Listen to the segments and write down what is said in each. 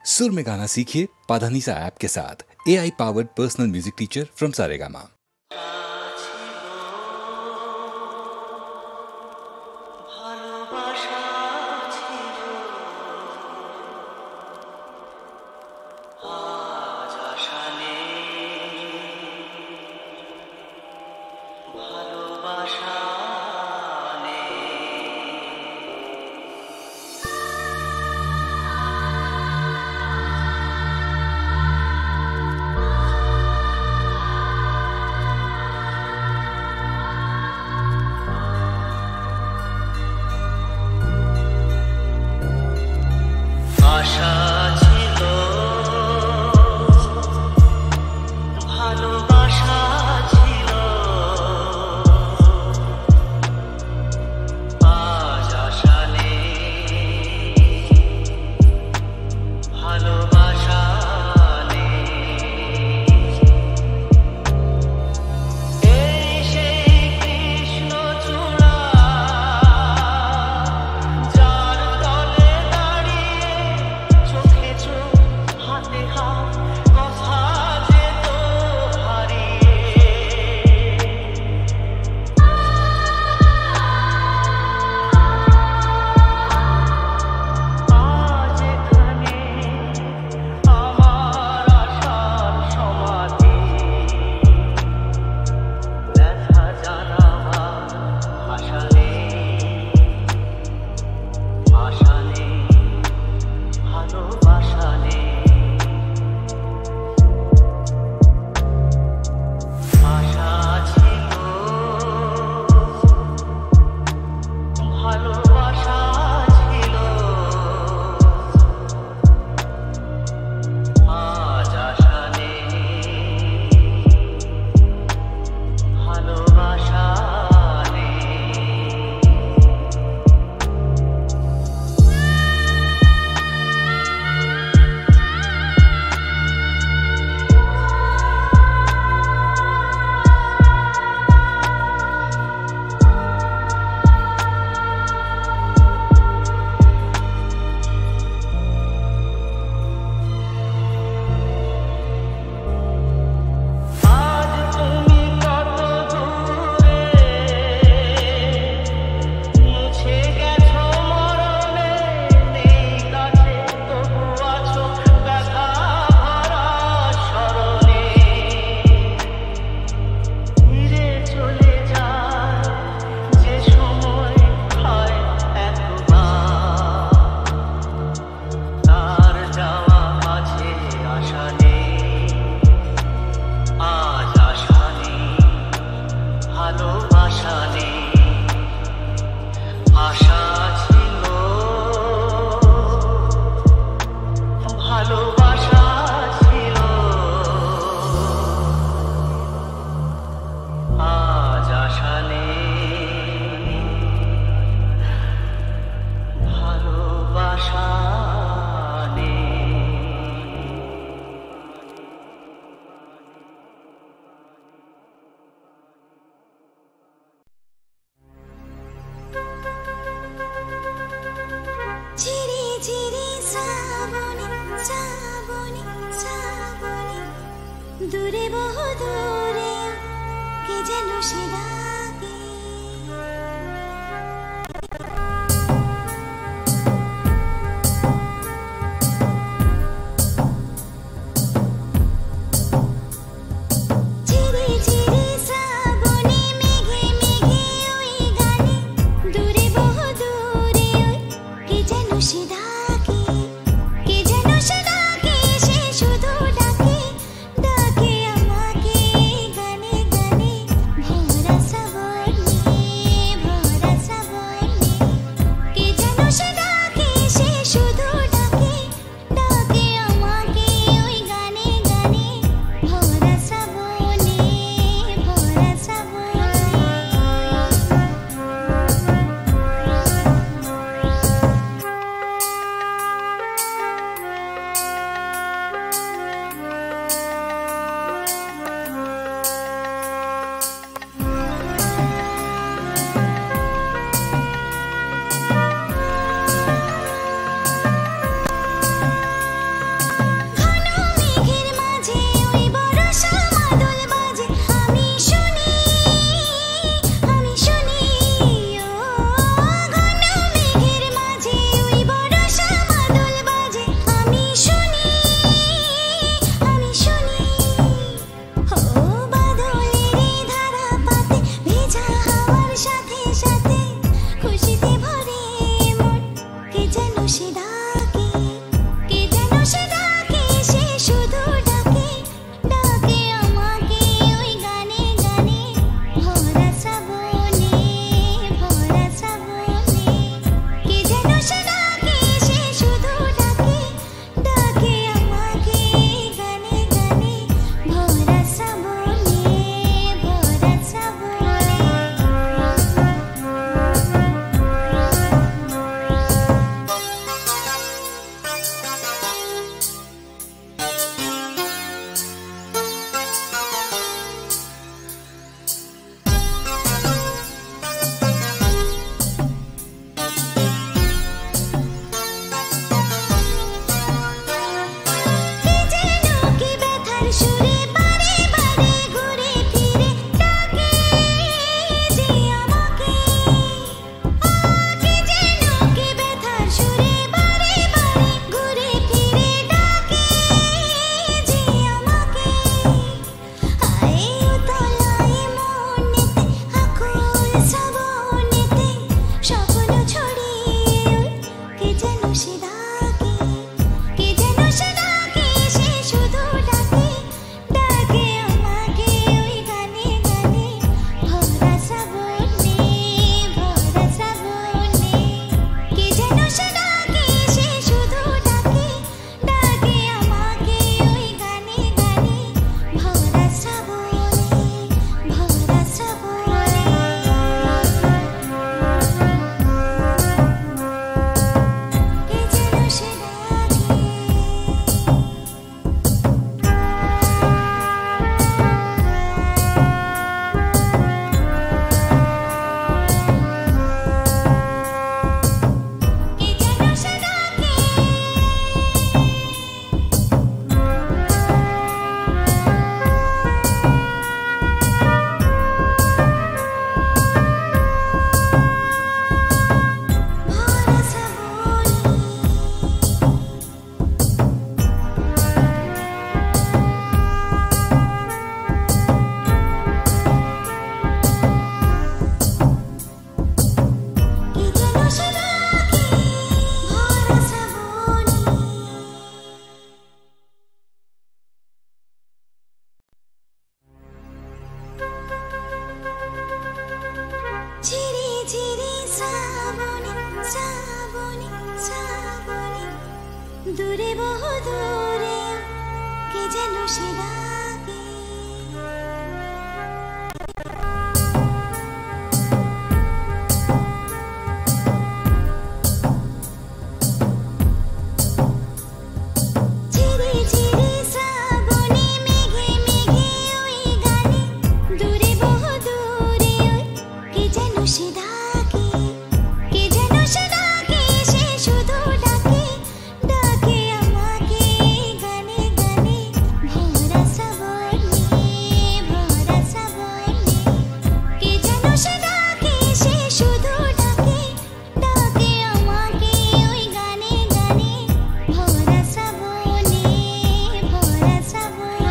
सुर में गाना सीखिए पाधानीसा ऐप के साथ। AI powered personal music teacher from Saregama. দূরে বহু দূরে কে যেন সে ডাকে ঝিরি ঝিরি শ্রাবণে মেঘে মেঘে ওই গানে দূরে বহু দূরে কে যেন সে ডাকে কে যেন সে ডাকে সে শুধু ডাকে ডাকে আমাকে গানে গানে ভোরা দূরে বহু দূরে কে যেন সে ডাকে। ঝিরি ঝিরি শ্রাবণে মেঘে মেঘে ওই গানে দূরে বহু দূরে ওই কে যেন সে ডাকে, কে যেন সে ডাকে, সে শুধু ডাকে, ডাকে আমাকে গানে গানে ভরা শ্রাবণে, ভরা শ্রাবণে। কে যেন সে ডাকে, সে শুধু ডাকে, ডাকে আমাকে ওই গানে গানে ভরা শ্রাবণে, ভরা শ্রাবণে।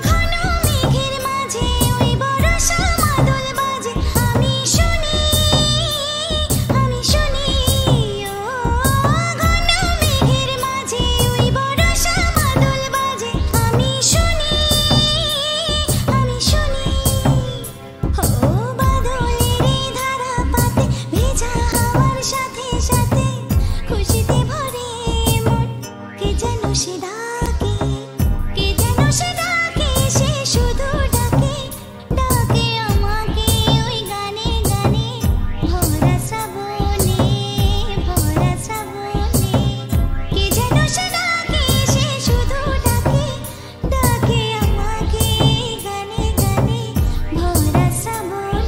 ঘন মেঘের মাঝে ওই বর্ষা মাদল বাজে, আমি শুনি, আমি শুনি। ও ঘন মেঘের মাঝে ওই বর্ষা মাদল বাজে, আমি শুনি, আমি শুনি। ও বাদলের ধারা পাতে ভেজা হাওয়ার সাথে সাথে খুশিতে ভরে মন কে যেন সে ডাকে, কে যেন সে ডাকে, সে শুধু ডাকে, ডাকে আমাকে ওই গানে গানে ভরা শ্রাবণে, ভরা শ্রাবণে। কে যেন সে ডাকে, সে শুধু ডাকে, ডাকে আমাকে গানে গানে ভরা শ্রাবণে,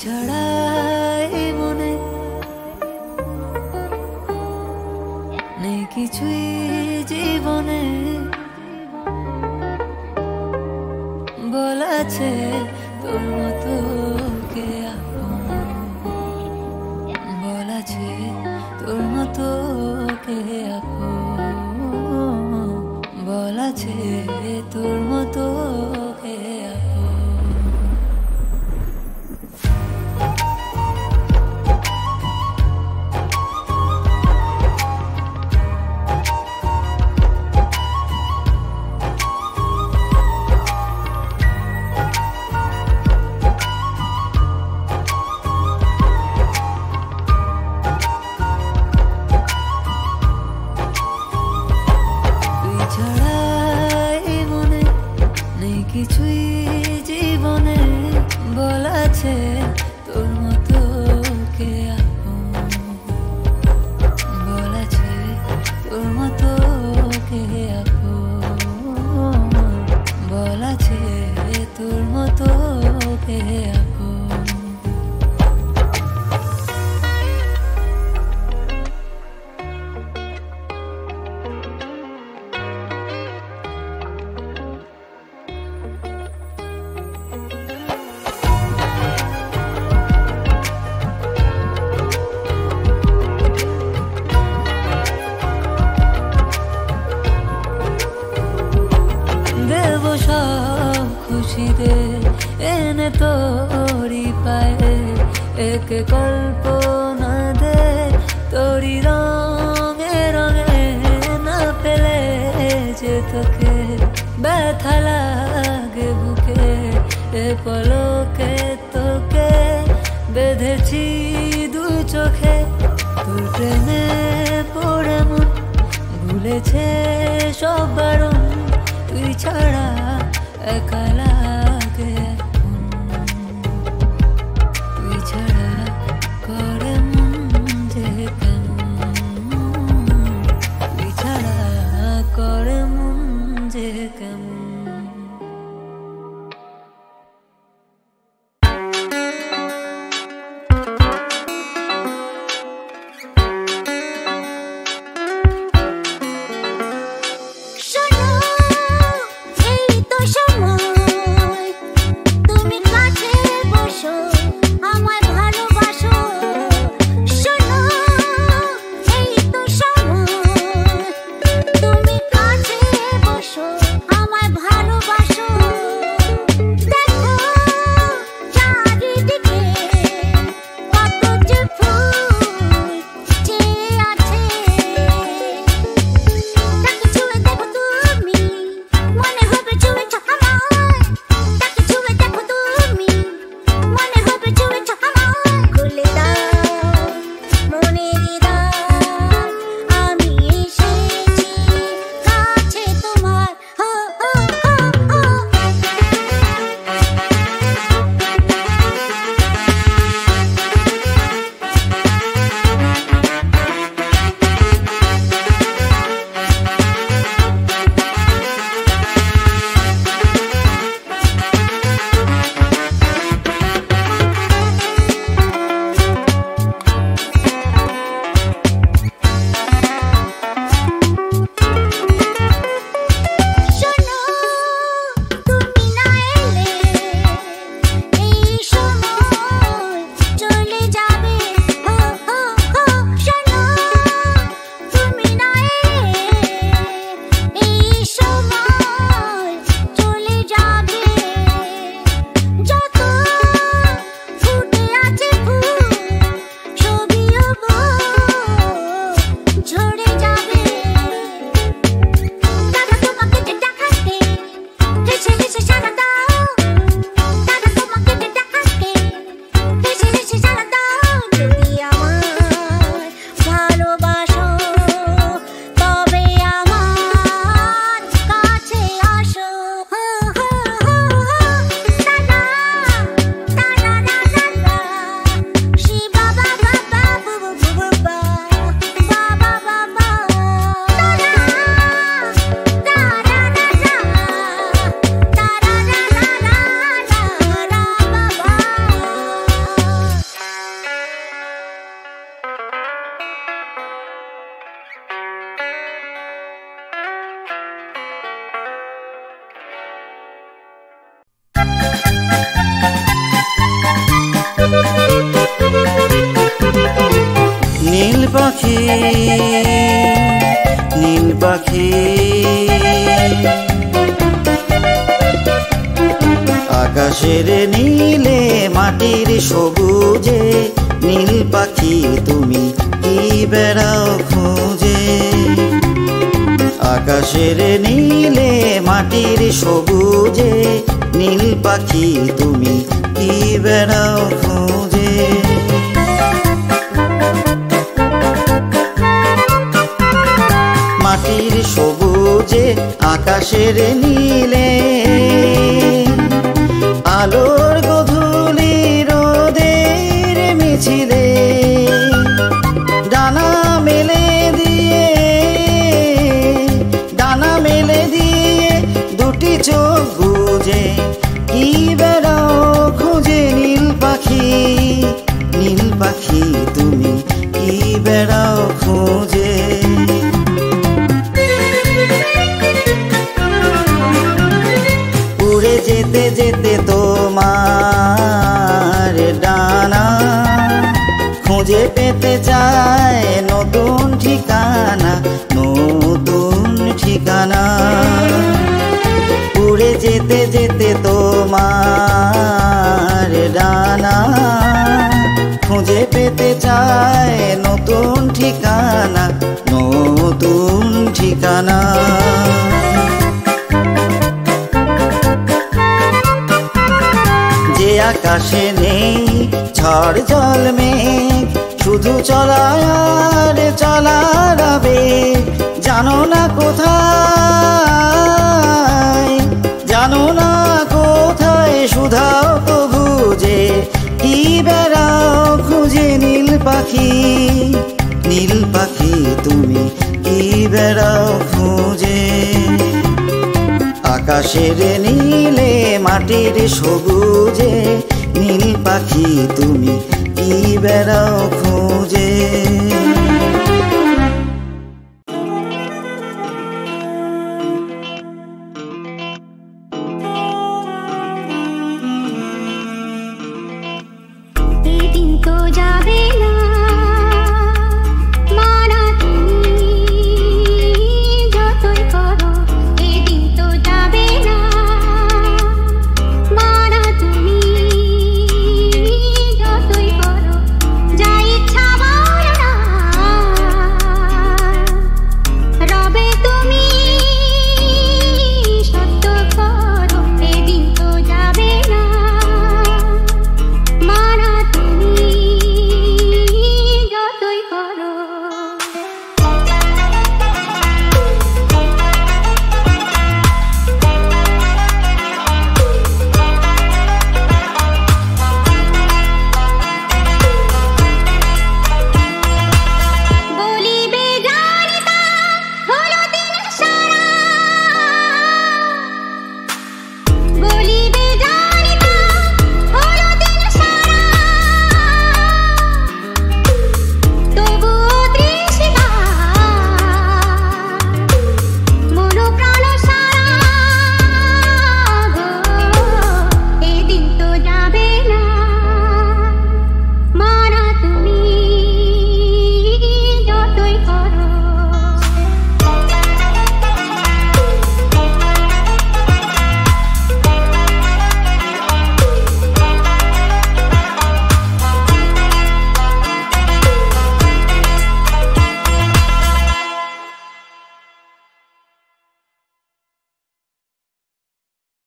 ছাড়াই মনে নেই কিছুই জীবনে বলাছে তোর মতো কে আপন বলাছে তোর মতো কে আপন বলাছে তোর মতো কে আপন কিছুই জীবনে বলাছে তোর মতো কে আপন বলাছে তোর মতো কে আপন বলাছে তোর মতো কে আপন এনে তোরি পায়ে এক কল্পনা দে তোরি রঙে রঙে না পেলে যে তোকে ব্যথা লাগে বুকে এ পলকে তোকে বেঁধেছি দু চোখে তোর প্রেমে পড়ে মন ভুলেছে সব বারণ তুই ছাড়া একা লাগে তুই ছাড়া করে মন যে কেমন তুই ছাড়া করে মন যে কেমন পাখি নীল পাখি আকাশের নীলে মাটির সবুজে নীল পাখি তুমি কি বেড়াও খুঁজে আকাশের নীলে মাটির সবুজে নীল পাখি তুমি কি বেড়াও খুঁজে মাটির সবুজে আকাশের নীলে আলোর গধূলি রোদের মিছিলে ডানা মেলে দিয়ে দুটি চোখ বুজে কি বেড়াও খুঁজে নীল পাখি তুমি কি বেড়াও খুঁজে উড়ে যেতে যেতে তোমার ডানা খুঁজে পেতে চায় নতুন ঠিকানা উড়ে যেতে যেতে তোমার ডানা খুঁজে পেতে চায় নতুন ঠিকানা যে আকাশে নেই ঝড় জল মেঘ শুধু চলার আবেগ জানো না কোথায় শুধাও তো বুঝে কি বেড়াও খুঁজে নীল পাখি তুমি কি বেড়াও খুঁজে আকাশের নীলে মাটির সবুজে নীল পাখি তুমি কি বেড়াও খুঁজে